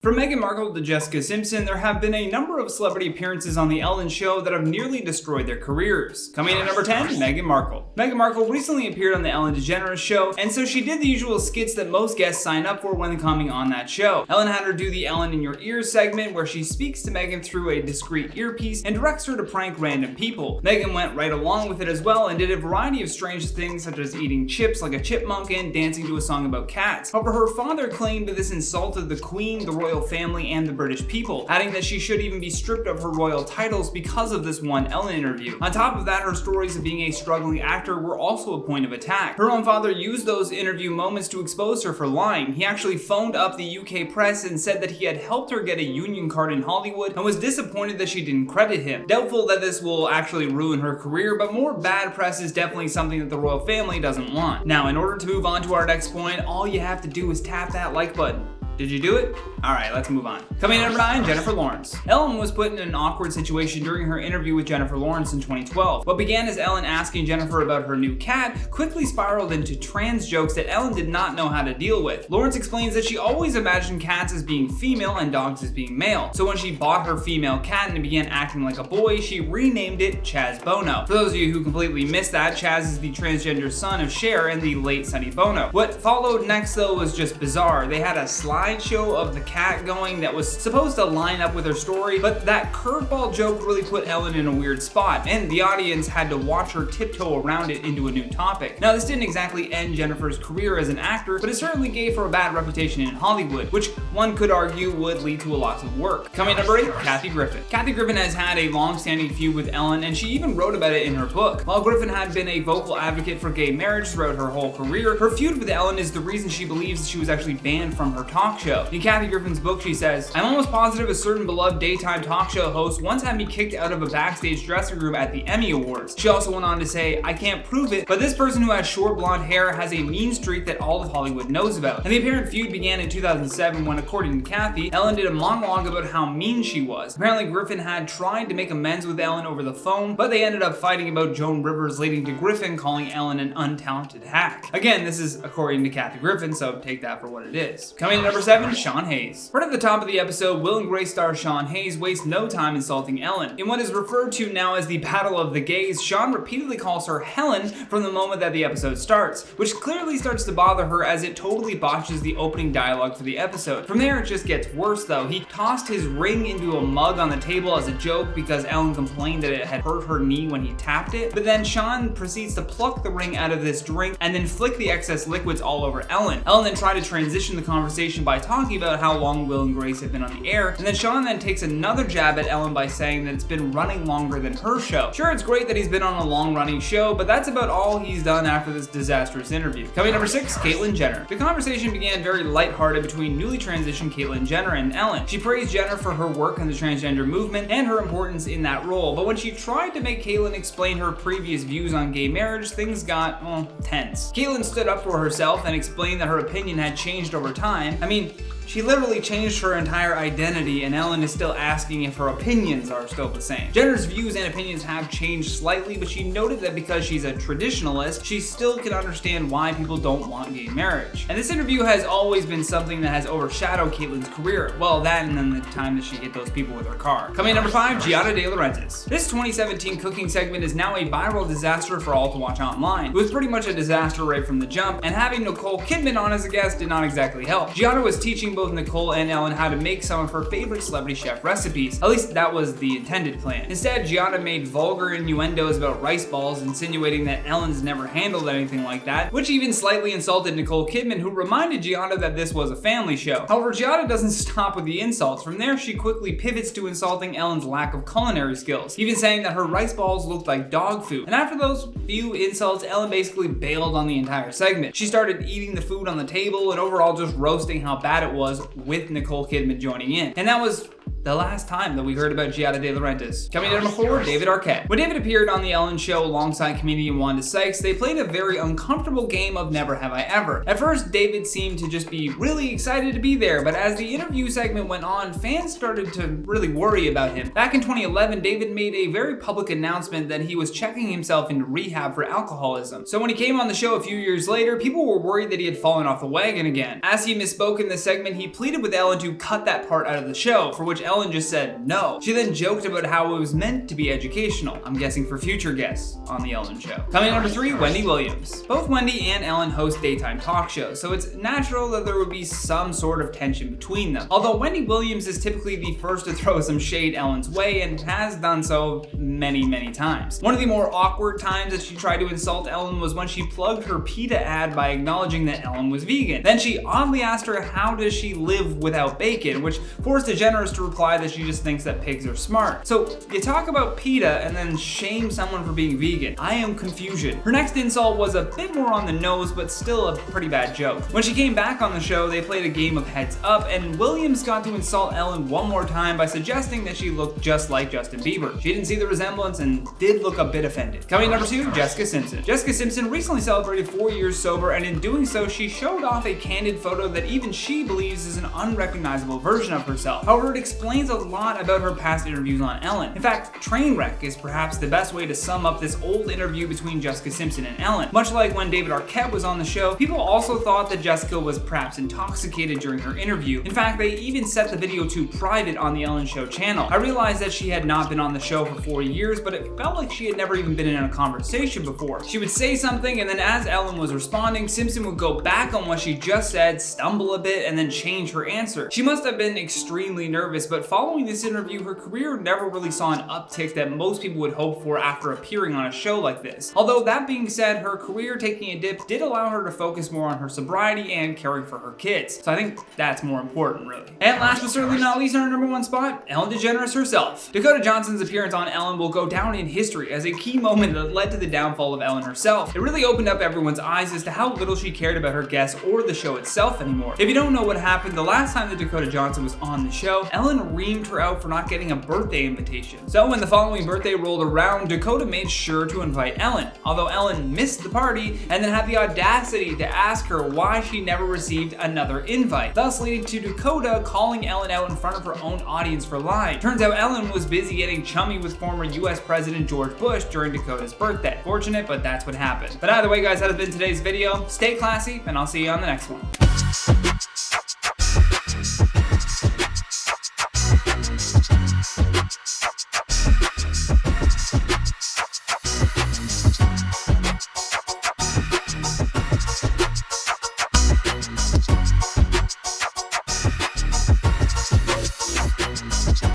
From Meghan Markle to Jessica Simpson, there have been a number of celebrity appearances on The Ellen Show that have nearly destroyed their careers. Coming in at number 10, Meghan Markle. Meghan Markle recently appeared on The Ellen DeGeneres Show, and so she did the usual skits that most guests sign up for when coming on that show. Ellen had her do the Ellen in Your Ears segment, where she speaks to Meghan through a discreet earpiece and directs her to prank random people. Meghan went right along with it as well and did a variety of strange things such as eating chips like a chipmunk and dancing to a song about cats. However, her father claimed that this insulted the Queen, the royal family, and the British people, adding that she should even be stripped of her royal titles because of this one Ellen interview. On top of that, her stories of being a struggling actor were also a point of attack. Her own father used those interview moments to expose her for lying. He actually phoned up the UK press and said that he had helped her get a union card in Hollywood and was disappointed that she didn't credit him. Doubtful that this will actually ruin her career, but more bad press is definitely something that the royal family doesn't want. Now, in order to move on to our next point, all you have to do is tap that like button. Did you do it? Alright, let's move on. Coming in at number 9, Jennifer Lawrence. Ellen was put in an awkward situation during her interview with Jennifer Lawrence in 2012. What began as Ellen asking Jennifer about her new cat quickly spiraled into trans jokes that Ellen did not know how to deal with. Lawrence explains that she always imagined cats as being female and dogs as being male. So when she bought her female cat and began acting like a boy, she renamed it Chaz Bono. For those of you who completely missed that, Chaz is the transgender son of Cher and the late Sonny Bono. What followed next though was just bizarre. They had a slideshow of the cat going that was supposed to line up with her story, but that curveball joke really put Ellen in a weird spot, and the audience had to watch her tiptoe around it into a new topic. Now, this didn't exactly end Jennifer's career as an actor, but it certainly gave her a bad reputation in Hollywood, which one could argue would lead to a lot of work. Coming number 8, Kathy Griffin. Kathy Griffin has had a long-standing feud with Ellen, and she even wrote about it in her book. While Griffin had been a vocal advocate for gay marriage throughout her whole career, her feud with Ellen is the reason she believes she was actually banned from her talk show. In Kathy Griffin's book, she says, "I'm almost positive a certain beloved daytime talk show host once had me kicked out of a backstage dressing room at the Emmy Awards." She also went on to say, "I can't prove it, but this person who has short blonde hair has a mean streak that all of Hollywood knows about." And the apparent feud began in 2007 when, according to Kathy, Ellen did a monologue about how mean she was. Apparently, Griffin had tried to make amends with Ellen over the phone, but they ended up fighting about Joan Rivers, leading to Griffin calling Ellen an untalented hack. Again, this is according to Kathy Griffin, so take that for what it is. Coming in at number 7, Sean Hayes. Right at the top of the episode, Will and Grace star Sean Hayes wastes no time insulting Ellen. In what is referred to now as the Battle of the Gays, Sean repeatedly calls her Helen from the moment that the episode starts, which clearly starts to bother her as it totally botches the opening dialogue for the episode. From there, it just gets worse though. He tossed his ring into a mug on the table as a joke because Ellen complained that it had hurt her knee when he tapped it, but then Sean proceeds to pluck the ring out of this drink and then flick the excess liquids all over Ellen. Ellen then tried to transition the conversation by talking about how long Will and Grace have been on the air, and then Sean then takes another jab at Ellen by saying that it's been running longer than her show. Sure, it's great that he's been on a long-running show, but that's about all he's done after this disastrous interview. Coming number 6, Caitlyn Jenner. The conversation began very lighthearted between newly transitioned Caitlyn Jenner and Ellen. She praised Jenner for her work in the transgender movement and her importance in that role, but when she tried to make Caitlyn explain her previous views on gay marriage, things got, tense. Caitlyn stood up for herself and explained that her opinion had changed over time. I mean, she literally changed her entire identity, and Ellen is still asking if her opinions are still the same. Jenner's views and opinions have changed slightly, but she noted that because she's a traditionalist, she still can understand why people don't want gay marriage. And this interview has always been something that has overshadowed Caitlyn's career. Well, that and then the time that she hit those people with her car. Coming in number 5, Giada De Laurentiis. This 2017 cooking segment is now a viral disaster for all to watch online. It was pretty much a disaster right from the jump, and having Nicole Kidman on as a guest did not exactly help. Giada was teaching both Nicole and Ellen how to make some of her favorite celebrity chef recipes. At least that was the intended plan. Instead, Giada made vulgar innuendos about rice balls, insinuating that Ellen's never handled anything like that, which even slightly insulted Nicole Kidman, who reminded Giada that this was a family show. However, Giada doesn't stop with the insults. From there, she quickly pivots to insulting Ellen's lack of culinary skills, even saying that her rice balls looked like dog food. And after those few insults, Ellen basically bailed on the entire segment. She started eating the food on the table and overall just roasting how bad it was, with Nicole Kidman joining in. And that was the last time that we heard about Giada De Laurentiis. Coming in at number 4, David Arquette. When David appeared on The Ellen Show alongside comedian Wanda Sykes, they played a very uncomfortable game of Never Have I Ever. At first, David seemed to just be really excited to be there, but as the interview segment went on, fans started to really worry about him. Back in 2011, David made a very public announcement that he was checking himself into rehab for alcoholism. So when he came on the show a few years later, people were worried that he had fallen off the wagon again. As he misspoke in the segment, he pleaded with Ellen to cut that part out of the show, for which Ellen just said no. She then joked about how it was meant to be educational, I'm guessing for future guests on The Ellen Show. Coming in at number 3, Wendy Williams. Both Wendy and Ellen host daytime talk shows, so it's natural that there would be some sort of tension between them. Although Wendy Williams is typically the first to throw some shade Ellen's way and has done so many times. One of the more awkward times that she tried to insult Ellen was when she plugged her PETA ad by acknowledging that Ellen was vegan. Then she oddly asked her how does she live without bacon, which forced DeGeneres to reply that she just thinks that pigs are smart. So you talk about PETA and then shame someone for being vegan. I am confusion. Her next insult was a bit more on the nose, but still a pretty bad joke. When she came back on the show, they played a game of heads up, and Williams got to insult Ellen one more time by suggesting that she looked just like Justin Bieber. She didn't see the resemblance and did look a bit offended. Coming in number 2, Jessica Simpson. Jessica Simpson recently celebrated 4 years sober, and in doing so, she showed off a candid photo that even she believes is an unrecognizable version of herself. However, it explains a lot about her past interviews on Ellen. In fact, Trainwreck is perhaps the best way to sum up this old interview between Jessica Simpson and Ellen. Much like when David Arquette was on the show, people also thought that Jessica was perhaps intoxicated during her interview. In fact, they even set the video to private on the Ellen Show channel. I realized that she had not been on the show for 4 years, but it felt like she had never even been in a conversation before. She would say something, and then as Ellen was responding, Simpson would go back on what she just said, stumble a bit, and then change her answer. She must have been extremely nervous, but following this interview, her career never really saw an uptick that most people would hope for after appearing on a show like this. Although that being said, her career taking a dip did allow her to focus more on her sobriety and caring for her kids. So I think that's more important, really. And last but certainly not least, on our number 1 spot, Ellen DeGeneres herself. Dakota Johnson's appearance on Ellen will go down in history as a key moment that led to the downfall of Ellen herself. It really opened up everyone's eyes as to how little she cared about her guests or the show itself anymore. If you don't know what happened, the last time that Dakota Johnson was on the show, Ellen reamed her out for not getting a birthday invitation. So when the following birthday rolled around, Dakota made sure to invite Ellen, although Ellen missed the party and then had the audacity to ask her why she never received another invite, thus leading to Dakota calling Ellen out in front of her own audience for lying. Turns out Ellen was busy getting chummy with former US President George Bush during Dakota's birthday. Fortunate, but that's what happened. But either way, guys, that has been today's video. Stay classy, and I'll see you on the next one.